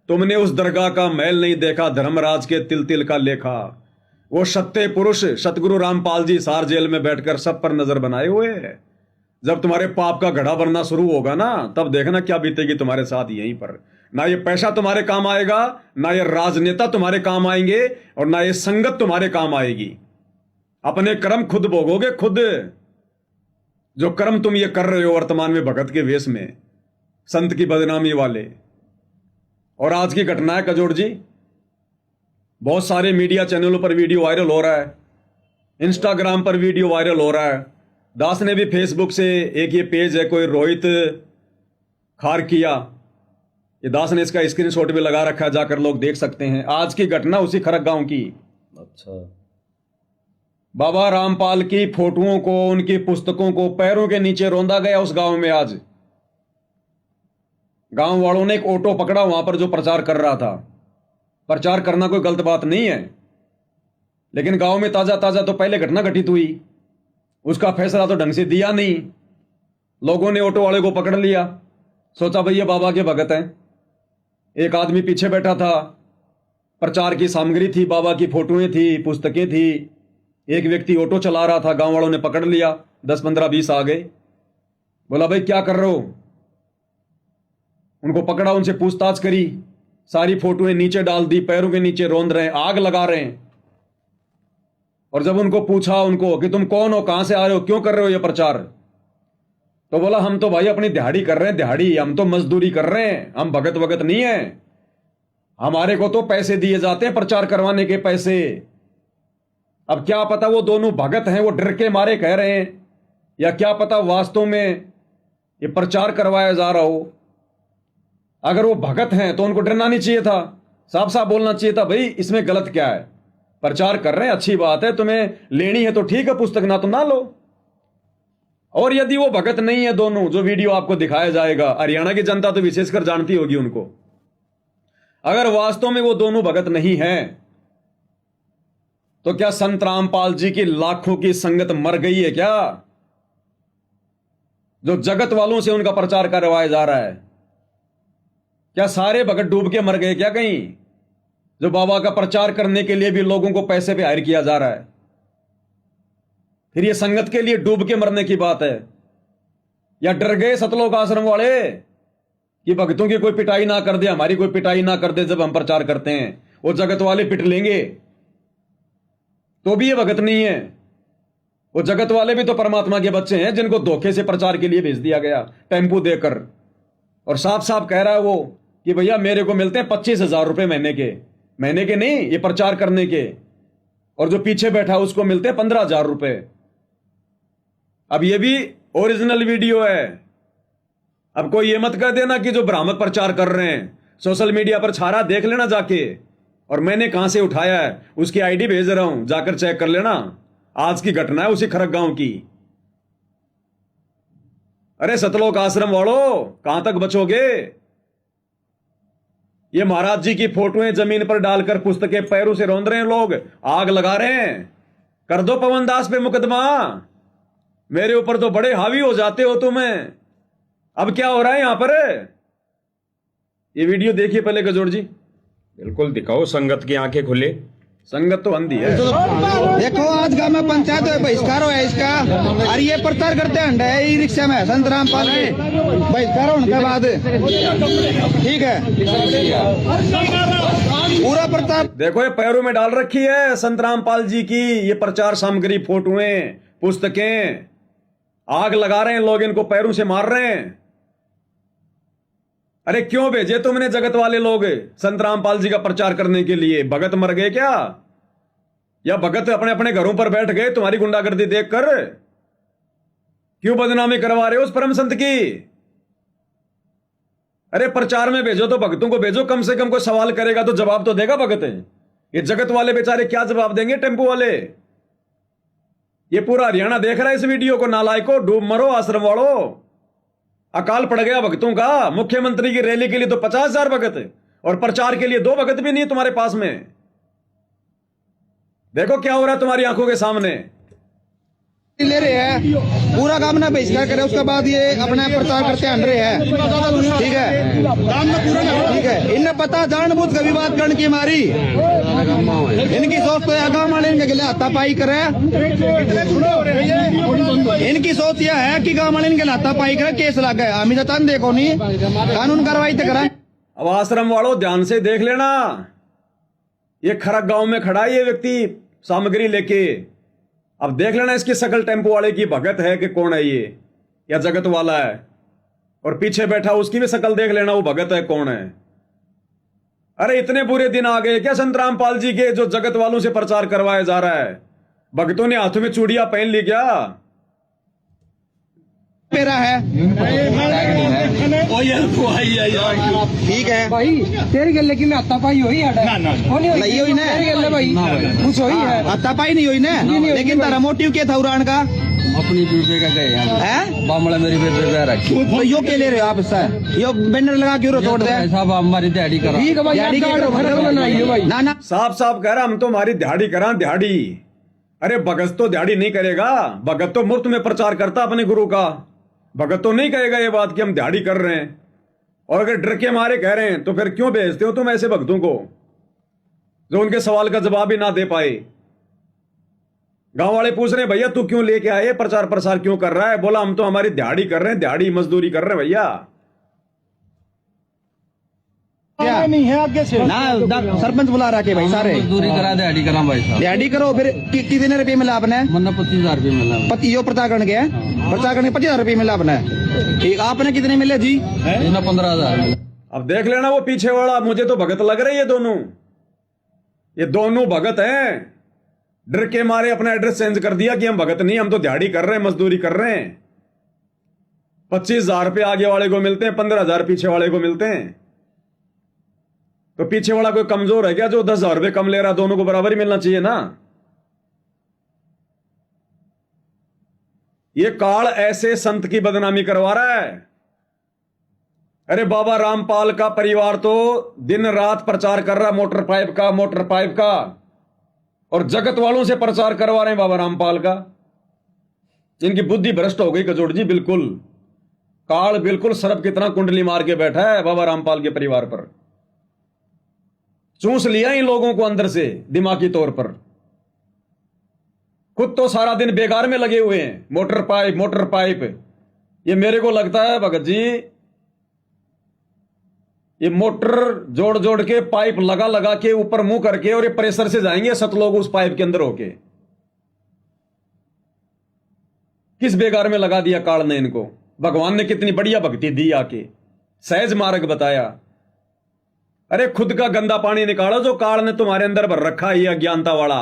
तुमने उस दरगाह का मैल नहीं देखा, धर्मराज के तिल तिल का लेखा। वो सत्य पुरुष सतगुरु रामपाल जी सार जेल में बैठकर सब पर नजर बनाए हुए हैं। जब तुम्हारे पाप का घड़ा भरना शुरू होगा ना, तब देखना क्या बीतेगी तुम्हारे साथ यहीं पर। ना ये पैसा तुम्हारे काम आएगा, ना ये राजनेता तुम्हारे काम आएंगे, और ना ये संगत तुम्हारे काम आएगी। अपने कर्म खुद भोगोगे, खुद। जो कर्म तुम ये कर रहे हो वर्तमान में भगत के वेश में, संत की बदनामी वाले। और आज की घटना है कजोड़ जी, बहुत सारे मीडिया चैनलों पर वीडियो वायरल हो रहा है, इंस्टाग्राम पर वीडियो वायरल हो रहा है। दास ने भी फेसबुक से, एक ये पेज है कोई रोहित खारकिया, ये दास ने इसका स्क्रीनशॉट भी लगा रखा है, जाकर लोग देख सकते हैं। आज की घटना उसी खरक गांव की। अच्छा। बाबा रामपाल की फोटोओं को, उनकी पुस्तकों को पैरों के नीचे रौंदा गया उस गांव में। आज गांव वालों ने एक ऑटो पकड़ा वहां पर जो प्रचार कर रहा था। प्रचार करना कोई गलत बात नहीं है, लेकिन गांव में ताजा ताजा तो पहले घटना घटित हुई, उसका फैसला तो ढंग से दिया नहीं। लोगों ने ऑटो वाले को पकड़ लिया, सोचा भाई ये बाबा के भगत हैं। एक आदमी पीछे बैठा था, प्रचार की सामग्री थी, बाबा की फोटोएं थी, पुस्तकें थी। एक व्यक्ति ऑटो चला रहा था, गांव वालों ने पकड़ लिया, 10 15 20 आ गए। बोला भाई क्या कर रहे हो? उनको पकड़ा, उनसे पूछताछ करी, सारी फोटोएं नीचे डाल दी, पैरों के नीचे रोंद रहे हैं, आग लगा रहे हैं। और जब उनको पूछा उनको कि तुम कौन हो, कहां से आ रहे हो, क्यों कर रहे हो ये प्रचार, तो बोला हम तो भाई अपनी दिहाड़ी कर रहे हैं, दिहाड़ी, हम तो मजदूरी कर रहे हैं, हम भगत वगत नहीं है, हमारे को तो पैसे दिए जाते हैं प्रचार करवाने के पैसे। अब क्या पता वो दोनों भगत हैं, वो डर के मारे कह रहे हैं, या क्या पता वास्तव में ये प्रचार करवाया जा रहा हो। अगर वो भगत हैं तो उनको डरना नहीं चाहिए था, साफ साफ बोलना चाहिए था, भाई इसमें गलत क्या है, प्रचार कर रहे हैं अच्छी बात है, तुम्हें लेनी है तो ठीक है पुस्तक, ना तो ना लो। और यदि वो भगत नहीं है दोनों, जो वीडियो आपको दिखाया जाएगा, हरियाणा की जनता तो विशेषकर जानती होगी उनको, अगर वास्तव में वो दोनों भगत नहीं है तो क्या संत रामपाल जी की लाखों की संगत मर गई है क्या, जो जगत वालों से उनका प्रचार करवाया जा रहा है? क्या सारे भगत डूब के मर गए क्या कहीं, जो बाबा का प्रचार करने के लिए भी लोगों को पैसे पे हायर किया जा रहा है? फिर ये संगत के लिए डूब के मरने की बात है? या डर गए सतलोक आश्रम वाले कि भक्तों की कोई पिटाई ना कर दे, हमारी कोई पिटाई ना कर दे जब हम प्रचार करते हैं, वो जगत वाले पिट लेंगे, तो भी ये भगत नहीं है। वो जगत वाले भी तो परमात्मा के बच्चे हैं, जिनको धोखे से प्रचार के लिए भेज दिया गया टेम्पू देकर। और साफ साफ कह रहा है वो कि भैया मेरे को मिलते हैं 25,000 रुपए महीने के, महीने के नहीं, ये प्रचार करने के, और जो पीछे बैठा है उसको मिलते हैं 15,000 रुपए। अब ये भी ओरिजिनल वीडियो है। अब कोई ये मत कह देना कि जो भ्रामक प्रचार कर रहे हैं सोशल मीडिया पर छा रहा, देख लेना जाके, और मैंने कहां से उठाया है उसकी आईडी भेज रहा हूं, जाकर चेक कर लेना। आज की घटना है उसी खरक गांव की। अरे सतलोक आश्रम वालों, कहां तक बचोगे? ये महाराज जी की फोटोएं जमीन पर डालकर पुस्तकें पैरों से रौंद रहे हैं लोग, आग लगा रहे हैं। कर दो पवन दास पे मुकदमा, मेरे ऊपर तो बड़े हावी हो जाते हो तुम्हें। अब क्या हो रहा है यहां पर? ये वीडियो देखिए पहले गजोड़ जी। बिल्कुल दिखाओ, संगत की आंखें खुले। संगत तो अंधी है। देखो आज गांव में पंचायत में बहिष्कार हुआ है इसका, और ये प्रचार करते हैं ई रिक्शा में संत रामपाल के बहिष्कार होने के बाद, ठीक है, पूरा प्रचार देखो ये पैरों में डाल रखी है संत रामपाल जी की ये प्रचार सामग्री, फोटोएं, पुस्तकें, आग लगा रहे हैं लोग, इनको पैरों से मार रहे हैं। अरे क्यों भेजे तुमने जगत वाले लोग संत रामपाल जी का प्रचार करने के लिए? भगत मर गए क्या, या भगत अपने अपने घरों पर बैठ गए तुम्हारी गुंडागर्दी देखकर? क्यों बदनामी करवा रहे हो उस परम संत की? अरे प्रचार में भेजो तो भक्तों को भेजो, कम से कम कोई सवाल करेगा तो जवाब तो देगा भगत। ये जगत वाले बेचारे क्या जवाब देंगे, टेम्पो वाले? ये पूरा हरियाणा देख रहा है इस वीडियो को। नालायको, डूब मरो आश्रम वालों, अकाल पड़ गया भक्तों का। मुख्यमंत्री की रैली के लिए तो 50,000 भगत, और प्रचार के लिए 2 भगत भी नहीं है तुम्हारे पास में। देखो क्या हो रहा है तुम्हारी आंखों के सामने। ले रहे हैं, पूरा काम ना बहिष्कार करे, उसके बाद ये अपना प्रचार करते हट रहे हैं, ठीक है, ठीक है। इन्हें पता जानबूझ के विवाद करने की मारी, इनकी सोच तो है गाँव वाले इनके गिले हाथापाई करे, इनकी सोच यह है कि गाँव वाले इनके हाथापाई करे, केस लग गए, हम तो देखो नहीं, कानून कार्रवाई तो करा। अब आश्रम वालों ध्यान से देख लेना, ये खरक गांव में खड़ा है ये व्यक्ति सामग्री लेके। अब देख लेना इसकी शकल टेम्पो वाले की भगत है कि कौन है ये, या जगत वाला है। और पीछे बैठा उसकी भी शकल देख लेना, वो भगत है कौन है। अरे इतने बुरे दिन आ गए क्या संत रामपाल जी के, जो जगत वालों से प्रचार करवाया जा रहा है? भक्तों ने हाथों में चूड़ियां पहन ली क्या? मेरा है, ठीक है भाई तेरी गल लेकिन हाथापाई हुई है लई हुई ना भाई, कुछ हुई है हाथापाई नहीं हुई ना, लेकिन तारा मोटिव क्या था उड़ान का? अपनी बेबे का गए है बामला मेरी बेबे रखी, तो यो के ले रहे हो आप इससे? यो बैनर लगा क्यों तोड़ दे? साहब हमारी दिहाड़ी करो, ठीक है भाई, दिहाड़ी आपका करो, ऑर्डर बनाइए भाई। ना ना साफ साफ कह रहा हम तो हमारी दिहाड़ी करा, दिहाड़ी। अरे भगत तो दिहाड़ी नहीं करेगा, भगत तो मुफ्त में प्रचार करता अपने गुरु का। भगत तो नहीं कहेगा ये बात कि हम दिहाड़ी कर रहे हैं। और अगर डर के मारे कह रहे हैं तो फिर क्यों भेजते हो तुम ऐसे भक्तों को, जो उनके सवाल का जवाब ही ना दे पाए? गांव वाले पूछ रहे हैं भैया तू क्यों लेके आए, प्रचार प्रसार क्यों कर रहा है? बोला हम तो हमारी दिहाड़ी कर रहे हैं, दिहाड़ी मजदूरी कर रहे हैं भैया। क्या नहीं है आगे से ना सरपंच बुला रहा के भाई सारे मजदूरी करा दिहाड़ी करा भाई साहब दिहाड़ी करो फिर कितने रुपये मिला आपने मन्ना 25,000 रुपये मिला पति यो प्रतागण के प्रतागण के 25,000 रुपये मिला आपने ठीक आपने कितने मिले जी इसने 15,000 मिला अब देख लेना वो पीछे वाला, मुझे तो भगत लग रहे ये दोनों भगत हैं। डर के मारे अपना एड्रेस चेंज कर दिया कि हम भगत नहीं, हम तो दिहाड़ी कर रहे हैं, मजदूरी कर रहे हैं। 25,000 रुपये आगे वाले को मिलते हैं, 15,000 पीछे वाले को मिलते हैं। तो पीछे वाला कोई कमजोर है क्या जो 10,000 रुपये कम ले रहा? दोनों को बराबर ही मिलना चाहिए ना। ये काल ऐसे संत की बदनामी करवा रहा है। अरे बाबा रामपाल का परिवार तो दिन रात प्रचार कर रहा मोटर पाइप का, और जगत वालों से प्रचार करवा रहे हैं बाबा रामपाल का। इनकी बुद्धि भ्रष्ट हो गई कजोड़ जी, बिल्कुल। काल बिल्कुल सर्प कितना कुंडली मार के बैठा है बाबा रामपाल के परिवार पर। चूस लिया इन लोगों को अंदर से दिमागी तौर पर। खुद तो सारा दिन बेकार में लगे हुए हैं, मोटर पाइप। ये मेरे को लगता है भगत जी, ये मोटर जोड़ के पाइप लगा के ऊपर मुंह करके और ये प्रेशर से जाएंगे सतलोग उस पाइप के अंदर होके। किस बेकार में लगा दिया काल ने इनको। भगवान ने कितनी बढ़िया भक्ति दी, आके सहज मार्ग बताया। अरे खुद का गंदा पानी निकालो जो काल ने तुम्हारे अंदर भर रखा है, ये अज्ञानता वाला।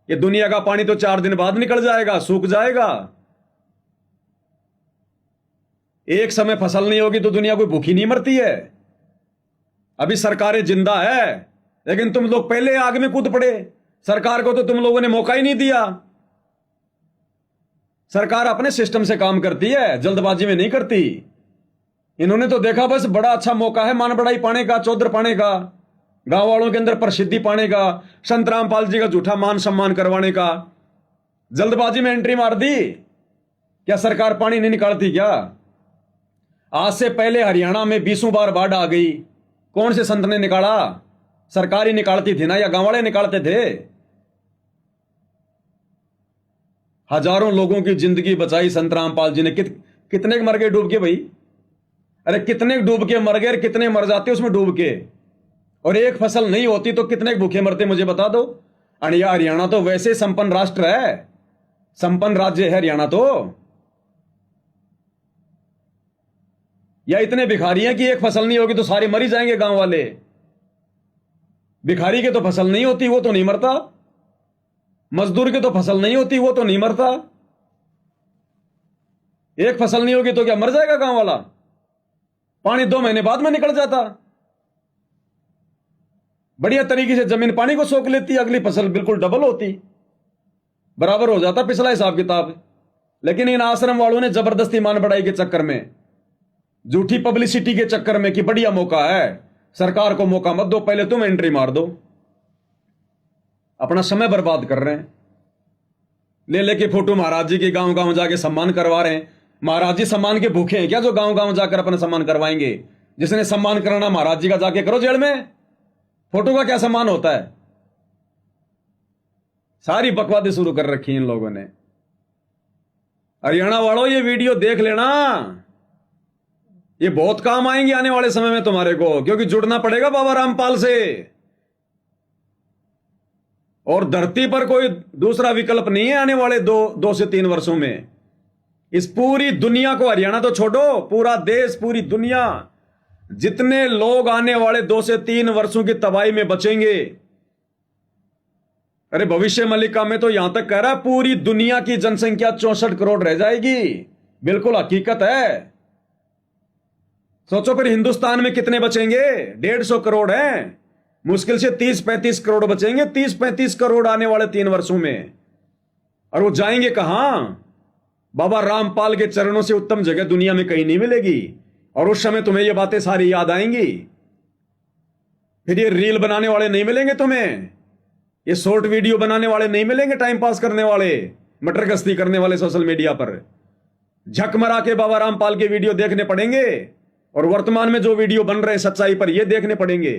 ये दुनिया का पानी तो 4 दिन बाद निकल जाएगा, सूख जाएगा। एक समय फसल नहीं होगी तो दुनिया कोई भूखी नहीं मरती है। अभी सरकारें जिंदा है, लेकिन तुम लोग पहले आग में कूद पड़े। सरकार को तो तुम लोगों ने मौका ही नहीं दिया। सरकार अपने सिस्टम से काम करती है, जल्दबाजी में नहीं करती। इन्होंने तो देखा बस बड़ा अच्छा मौका है मान बढ़ाई पाने का, चौधर पाने का, गांव वालों के अंदर प्रसिद्धि पाने का, संत रामपाल जी का झूठा मान सम्मान करवाने का। जल्दबाजी में एंट्री मार दी। क्या सरकार पानी नहीं निकालती क्या? आज से पहले हरियाणा में 20 बार बाढ़ आ गई, कौन से संत ने निकाला? सरकार ही निकालती थी ना, या गांव वाले निकालते थे? हजारों लोगों की जिंदगी बचाई संत रामपाल जी ने। कितने मर गए डूब के भाई? अरे कितने डूब के मर गए, कितने मर जाते उसमें डूब के। और एक फसल नहीं होती तो कितने भूखे मरते, मुझे बता दो। हरियाणा तो वैसे संपन्न राष्ट्र है, संपन्न राज्य है हरियाणा तो। या इतने भिखारी हैं कि एक फसल नहीं होगी तो सारे मर ही जाएंगे गांव वाले। भिखारी के तो फसल नहीं होती, वो तो नहीं मरता। मजदूर के तो फसल नहीं होती, वो तो नहीं मरता। एक फसल नहीं होगी तो क्या मर जाएगा गांव वाला? पानी 2 महीने बाद में निकल जाता। बढ़िया तरीके से जमीन पानी को सोख लेती, अगली फसल बिल्कुल डबल होती, बराबर हो जाता पिछला हिसाब किताब। लेकिन इन आश्रम वालों ने जबरदस्ती मान बढ़ाई के चक्कर में, झूठी पब्लिसिटी के चक्कर में कि बढ़िया मौका है, सरकार को मौका मत दो, पहले तुम एंट्री मार दो। अपना समय बर्बाद कर रहे हैं। ले लेके फोटो महाराज जी की गांव गांव जाके सम्मान करवा रहे हैं। महाराज जी सम्मान के भूखे हैं क्या जो गांव गांव जाकर अपना सम्मान करवाएंगे? जिसने सम्मान कराना महाराज जी का जाके करो जेल में। फोटो का क्या सम्मान होता है? सारी बकवादी शुरू कर रखी इन लोगों ने। हरियाणा वालों ये वीडियो देख लेना, ये बहुत काम आएंगे आने वाले समय में तुम्हारे को, क्योंकि जुड़ना पड़ेगा बाबा रामपाल से। और धरती पर कोई दूसरा विकल्प नहीं है आने वाले 2 से 3 वर्षों में। इस पूरी दुनिया को, हरियाणा तो छोड़ो, पूरा देश, पूरी दुनिया, जितने लोग आने वाले 2 से 3 वर्षों की तबाही में बचेंगे। अरे भविष्य मल्लिका में तो यहां तक कह रहा पूरी दुनिया की जनसंख्या 64 करोड़ रह जाएगी। बिल्कुल हकीकत है। सोचो फिर हिंदुस्तान में कितने बचेंगे? 150 करोड़ हैं, मुश्किल से 30-35 करोड़ बचेंगे। 30-35 करोड़ आने वाले 3 वर्षों में। और वो जाएंगे कहां? बाबा रामपाल के चरणों से उत्तम जगह दुनिया में कहीं नहीं मिलेगी। और उस समय तुम्हें ये बातें सारी याद आएंगी। फिर ये रील बनाने वाले नहीं मिलेंगे तुम्हें, ये शॉर्ट वीडियो बनाने वाले नहीं मिलेंगे, टाइम पास करने वाले, मटर गश्ती करने वाले सोशल मीडिया पर। झक मरा के बाबा रामपाल के वीडियो देखने पड़ेंगे, और वर्तमान में जो वीडियो बन रहे हैं सच्चाई पर, ये देखने पड़ेंगे।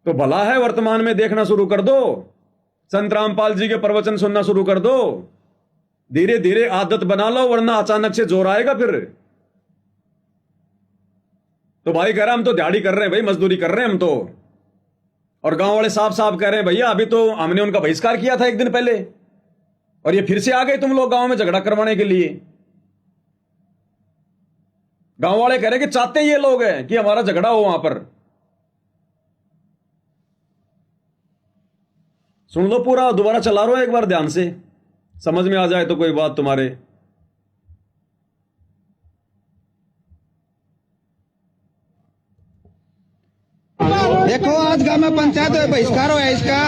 तो भला है वर्तमान में देखना शुरू कर दो, संत रामपाल जी के प्रवचन सुनना शुरू कर दो। धीरे धीरे आदत बना लो, वरना अचानक से जोर आएगा फिर। तो भाई कह रहा हम तो दिहाड़ी कर रहे हैं भाई, मजदूरी कर रहे हैं हम तो। और गांव वाले साफ साफ कह रहे हैं भैया अभी तो हमने उनका बहिष्कार किया था एक दिन पहले, और ये फिर से आ गए तुम लोग गांव में झगड़ा करवाने के लिए। गांव वाले कह रहे हैं कि चाहते ये लोग हैं कि हमारा झगड़ा हो वहां पर। सुन लो पूरा, दोबारा चला रहा हूं एक बार ध्यान से, समझ में आ जाए तो कोई बात तुम्हारे। देखो आज गांव में पंचायत में बहिष्कार हुआ है इसका,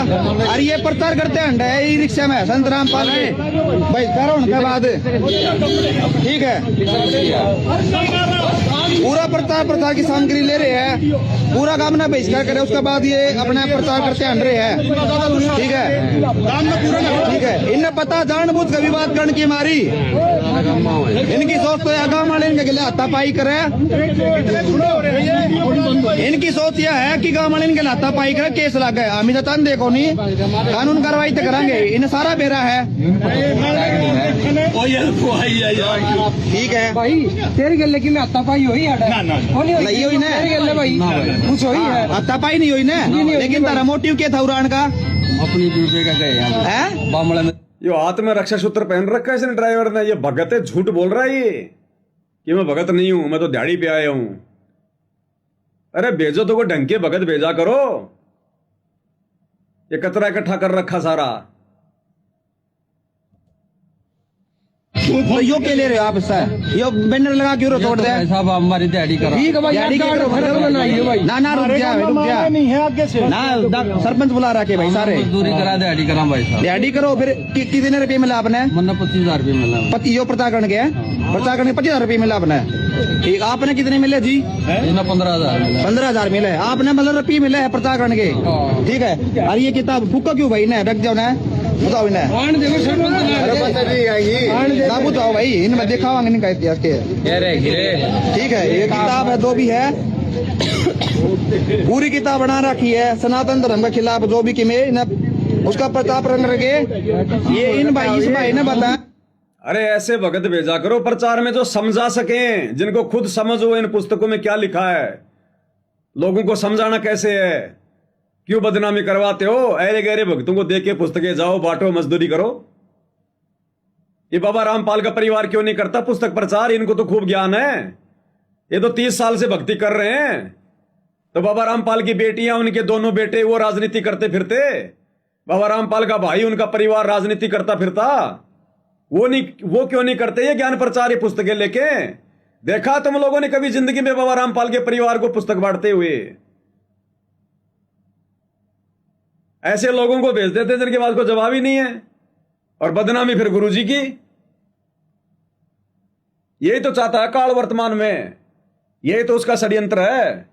और ये प्रचार करते हैं ई रिक्शा में संत रामपाल के बहिष्कार होने के बाद, ठीक है, पूरा प्रचार की सामग्री ले रहे हैं, पूरा गांव में बहिष्कार करे, उसके बाद ये अपना प्रचार करते हैं रहे हैं, ठीक है, ठीक है। इन्हें पता जानबूझ के विवाद करने की मारी, इनकी सोच तो है गांव वाले इनके गिले हाथापाई करे, इनकी सोच यह है कि गांव वाले इनके हाथापाई करे, केस लग गए, हम तो चंद देखो नहीं, कानून कार्रवाई तो करांगे, इन्हें सारा बेरा है, ठीक है भाई तेरी गल लेकिन हाथापाई हुई है नहीं हुई ना भाई, कुछ हुई है हाथापाई नहीं हुई ना, लेकिन तारा मोटिव क्या था उड़ान का अपनी ड्यूटी का गए हम है? बामला में। ये हाथ में रक्षा सूत्र पहन रखा है इसने ड्राइवर ने, ये भगत है, झूठ बोल रहा है ये कि मैं भगत नहीं हूं, मैं तो दिहाड़ी पे आया हूं। अरे भेजो तो को ढंग के भगत भेजा करो, ये कचरा इकट्ठा कर रखा सारा। तो यो के ले रहे हो आप इससे, यो बैनर लगा क्यों तोड़ दे? भाई साहब हमारी दिहाड़ी करा। ठीक है भाई, दिहाड़ी आपका की- ऑर्डर खत्म नहीं है भाई। ना रुक जा नहीं है आगे से ना, सरपंच बुला रखे भाई सारे, मजदूरी करा दिहाड़ी करा भाई साहब। दिहाड़ी करो, फिर कितने रुपये मिला आपने? मन्ना 25,000 रुपये मिला। पति यो प्रताकरण के, प्रताकरण के 25,000 रुपये मिला आपने, ठीक। आपने कितने मिले जी? इन्हें 15,000 मिला। 15,000 मिले आपने, मतलब रुपये मिले है प्रताकरण के, ठीक है। और ये किताब फूका क्यों भाई ने रख जाओ ना, बताओ इन्हें आन देखो सरपंच ना, बताओ भाई, इनमें दिखावांगे नहीं का इतिहास के, ठीक है। ये किताब है जो भी है, पूरी किताब बना रखी है सनातन धर्म के खिलाफ जो भी कि में उसका प्रताप रंग रखे, ये इन भाई इस भाई ने बताया। अरे ऐसे भगत भेजा करो प्रचार में जो समझा सकें, जिनको खुद समझ हो इन पुस्तकों में क्या लिखा है। लोगों को समझाना कैसे है, क्यों बदनामी करवाते हो? ऐरे गहरे भक्तों को देके पुस्तकें जाओ बांटो, मजदूरी करो। ये बाबा रामपाल का परिवार क्यों नहीं करता पुस्तक प्रचार? इनको तो खूब ज्ञान है, ये तो 30 साल से भक्ति कर रहे हैं। तो बाबा रामपाल की बेटियां, उनके दोनों बेटे वो राजनीति करते फिरते, बाबा रामपाल का भाई, उनका परिवार राजनीति करता फिरता, वो क्यों नहीं करते ये ज्ञान प्रचार, ये पुस्तकें लेके? देखा तुम लोगों ने कभी जिंदगी में बाबा रामपाल के परिवार को पुस्तक बांटते हुए? ऐसे लोगों को भेज देते जिनके पास को जवाब ही नहीं है, और बदनामी फिर गुरुजी की। यही तो चाहता है काल वर्तमान में, यही तो उसका षड्यंत्र है।